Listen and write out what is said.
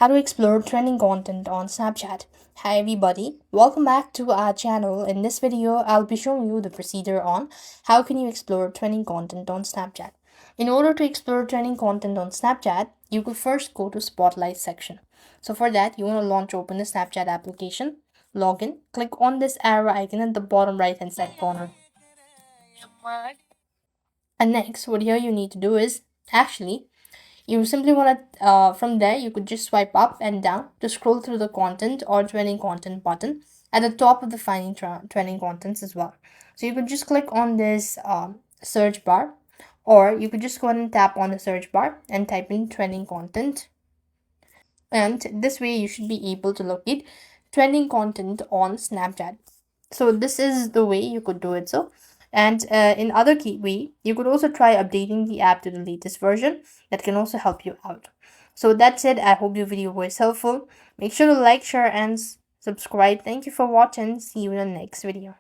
how to explore trending content on Snapchat. Hi everybody, welcome back to our channel. In this video, I'll be showing you the procedure on how can you explore trending content on Snapchat. In order to explore trending content on Snapchat, you could first go to Spotlight section. So for that, you want to launch open the Snapchat application, log in, click on this arrow icon at the bottom right hand side corner. And next, what here you need to do is actually you simply want to from there you could just swipe up and down to scroll through the content or trending content button at the top of the finding trending contents as well. So you could just click on this search bar, or you could just go ahead and tap on the search bar and type in trending content, and this way you should be able to locate trending content on Snapchat. So this is the way you could do it. So, and in other key way, you could also try updating the app to the latest version. That can also help you out. So that's it. I hope your video was helpful. Make sure to like, share, and subscribe. Thank you for watching. See you in the next video.